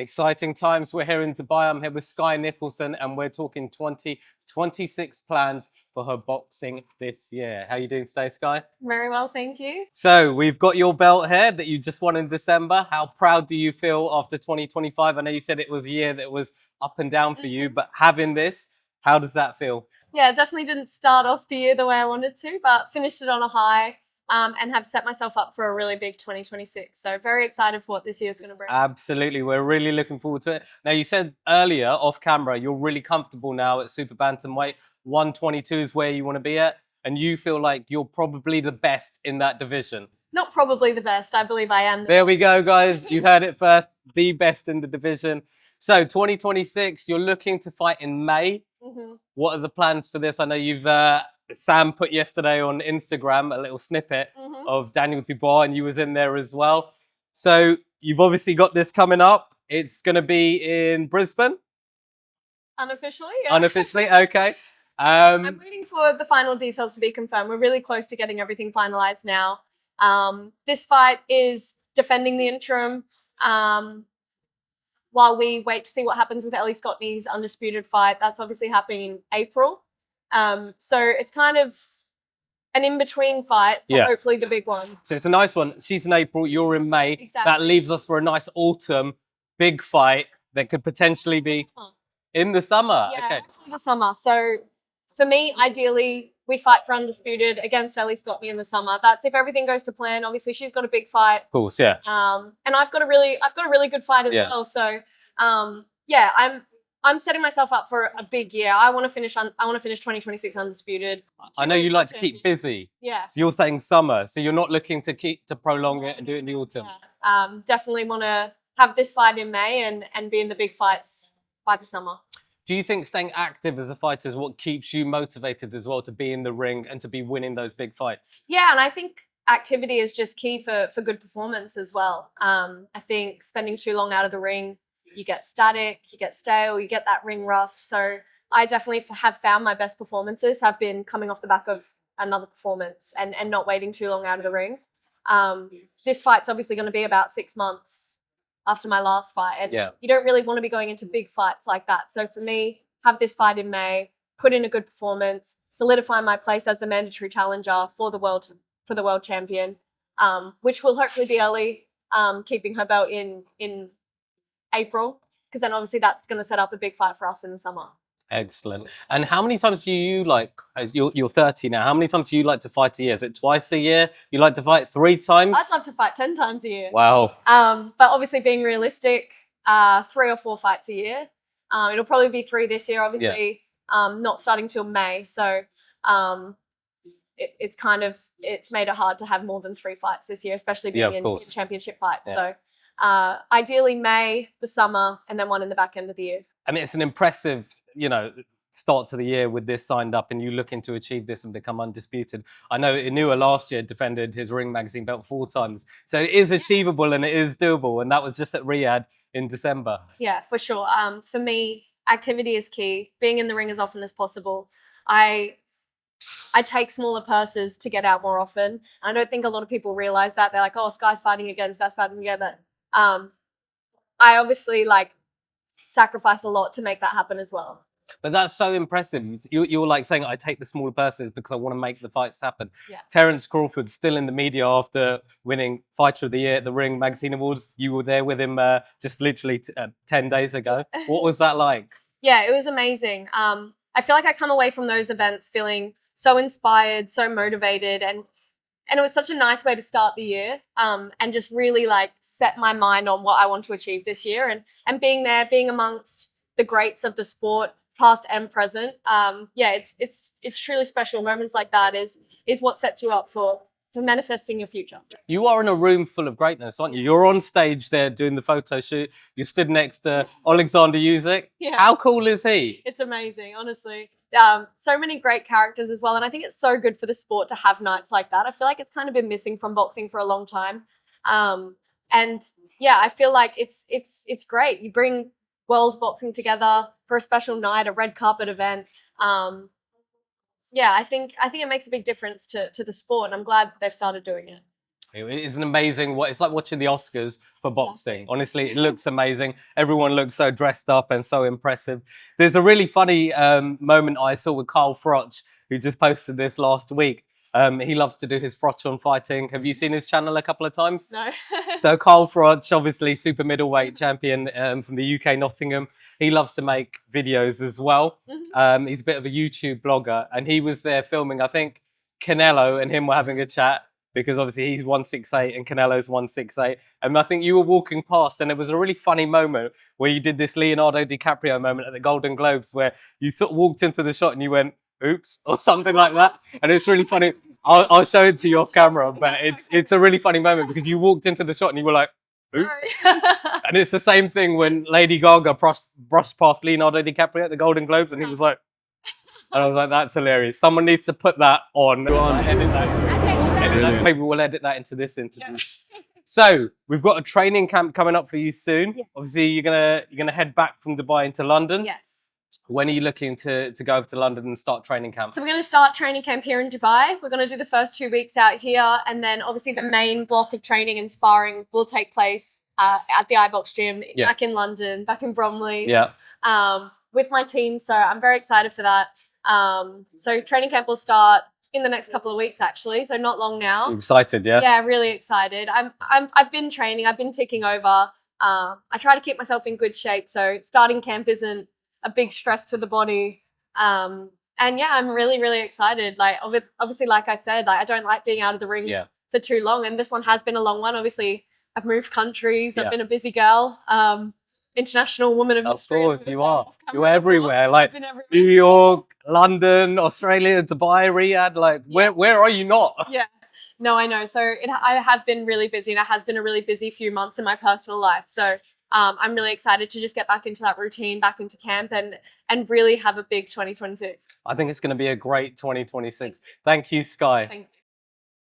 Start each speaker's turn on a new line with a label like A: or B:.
A: Exciting times. We're here in Dubai. I'm here with Skye Nicholson, and we're talking 2026 plans for her boxing this year. How are you doing today, Skye?
B: Very well, thank you.
A: So we've got your belt here that you just won in December. How proud do you feel after 2025? I know you said it was a year that was up and down for you, but having this, how does that feel?
B: Yeah, definitely didn't start off the year the way I wanted to, but finished it on a high and have set myself up for a really big 2026. So very excited for what this year is going to bring.
A: Absolutely. We're really looking forward to it. Now, you said earlier off camera, you're really comfortable now at Super Bantamweight. 122 is where you want to be at, and you feel like you're probably the best in that division.
B: Not probably the best. I believe I am.
A: There we go, guys. You heard it first. The best in the division. So 2026, you're looking to fight in May. What are the plans for this? I know you've Sam put yesterday on Instagram a little snippet of Daniel Dubois, and you was in there as well. So you've obviously got this coming up. It's going to be in Brisbane.
B: Unofficially, yeah.
A: Unofficially, okay.
B: I'm waiting for the final details to be confirmed. We're really close to getting everything finalized now. This fight is defending the interim while we wait to see what happens with Ellie Scottney's undisputed fight. That's obviously happening in April. So it's kind of an in-between fight, but hopefully the big one.
A: So it's a nice one. She's in April, you're in May.
B: Exactly.
A: That leaves us for a nice autumn big fight that could potentially be in the summer.
B: Yeah,
A: okay.
B: In the summer. So for me, ideally, we fight for undisputed against Ellie Scottney in the summer. That's if everything goes to plan. Obviously, she's got a big fight.
A: Of course, yeah.
B: And I've got a really good fight as well. So, yeah, I'm setting myself up for a big year. I want to finish 2026 undisputed.
A: I know you like to keep busy.
B: Yeah.
A: So you're saying summer, so you're not looking to prolong it and do it in the autumn.
B: Yeah. Definitely want to have this fight in May and be in the big fights by the summer.
A: Do you think staying active as a fighter is what keeps you motivated as well to be in the ring and to be winning those big fights?
B: Yeah, and I think activity is just key for good performance as well. I think spending too long out of the ring, you get static, you get stale, you get that ring rust. So I definitely have found my best performances have been coming off the back of another performance and not waiting too long out of the ring. This fight's obviously going to be about 6 months after my last fight. And you don't really want to be going into big fights like that. So for me, have this fight in May, put in a good performance, solidify my place as the mandatory challenger for the world champion, which will hopefully be Ellie keeping her belt in April, because then obviously that's going to set up a big fight for us in the summer.
A: Excellent. And how many times do you you're 30 now, how many times do you like to fight a year? Is it twice a year? You like to fight 3 times?
B: I'd love to fight 10 times a year.
A: Wow.
B: But obviously being realistic, 3 or 4 fights a year. It'll probably be 3 this year, obviously, not starting till May. So it's made it hard to have more than 3 fights this year, especially being in championship fight. So ideally May, the summer, and then one in the back end of the year.
A: I mean, it's an impressive, start to the year with this signed up and you looking to achieve this and become undisputed. I know Inua last year defended his Ring Magazine belt 4 times. So it is achievable and it is doable. And that was just at Riyadh in December. Yeah,
B: for sure. For me, activity is key. Being in the ring as often as possible. I take smaller purses to get out more often. I don't think a lot of people realize that. They're like, oh, Skye's fighting again, Skye's fighting again. But I obviously sacrifice a lot to make that happen as well.
A: But that's so impressive. You're like saying, I take the smaller purses because I want to make the fights happen.
B: Yeah.
A: Terence Crawford still in the media after winning Fighter of the Year at the Ring Magazine Awards. You were there with him just literally 10 days ago. What was that like?
B: Yeah, it was amazing. I feel like I come away from those events feeling so inspired, so motivated, and it was such a nice way to start the year and just really set my mind on what I want to achieve this year and being there, being amongst the greats of the sport, past and present. It's truly special. Moments like that is what sets you up for manifesting your future.
A: You are in a room full of greatness, aren't you? You're on stage there doing the photo shoot. You stood next to Alexander Usyk.
B: Yeah.
A: How cool is he?
B: It's amazing, honestly. So many great characters as well. And I think it's so good for the sport to have nights like that. I feel like it's kind of been missing from boxing for a long time. And yeah, I feel like it's great. You bring world boxing together for a special night, a red carpet event. Yeah, I think it makes a big difference to the sport, and I'm glad they've started doing it.
A: It is an amazing. What it's like watching the Oscars for boxing. Honestly, it looks amazing. Everyone looks so dressed up and so impressive. There's a really funny moment I saw with Carl Froch, who just posted this last week. He loves to do his Froch on fighting. Have you seen his channel a couple of times?
B: No.
A: So Carl Froch, obviously super middleweight champion from the UK, Nottingham. He loves to make videos as well. He's a bit of a YouTube blogger, and he was there filming. I think Canelo and him were having a chat, because obviously he's 168 and Canelo's 168. And I think you were walking past, and it was a really funny moment where you did this Leonardo DiCaprio moment at the Golden Globes, where you sort of walked into the shot and you went, oops, or something like that. And it's really funny. I'll show it to you off camera, but it's a really funny moment because you walked into the shot and you were like, oops. And it's the same thing when Lady Gaga brushed past Leonardo DiCaprio at the Golden Globes, and he was like, and I was like, that's hilarious. Someone needs to put that on. Edit that. Maybe we'll edit that into this interview. So we've got a training camp coming up for you soon.
B: Yes.
A: Obviously, you're gonna head back from Dubai into London.
B: Yes.
A: When are you looking to go over to London and start training camp?
B: So we're going to start training camp here in Dubai. We're going to do the first 2 weeks out here, and then obviously the main block of training and sparring will take place at the iBox gym back in London, back in Bromley.
A: Yeah.
B: With my team, so I'm very excited for that. So training camp will start in the next couple of weeks, actually. So not long now.
A: You're excited, yeah?
B: Yeah, really excited. I've been training. I've been ticking over. I try to keep myself in good shape. So starting camp isn't a big stress to the body. And yeah, I'm really, really excited. Like obviously, like I said, like I don't like being out of the ring for too long. And this one has been a long one. Obviously, I've moved countries. I've been a busy girl. International woman of history.
A: Of course, you are. You're everywhere. Like New York, London, Australia, Dubai, Riyadh. Like where are you not?
B: Yeah. No, I know. So I have been really busy, and it has been a really busy few months in my personal life. So I'm really excited to just get back into that routine, back into camp, and really have a big 2026.
A: I think it's going to be a great 2026. Thank you, Skye.
B: Thank you.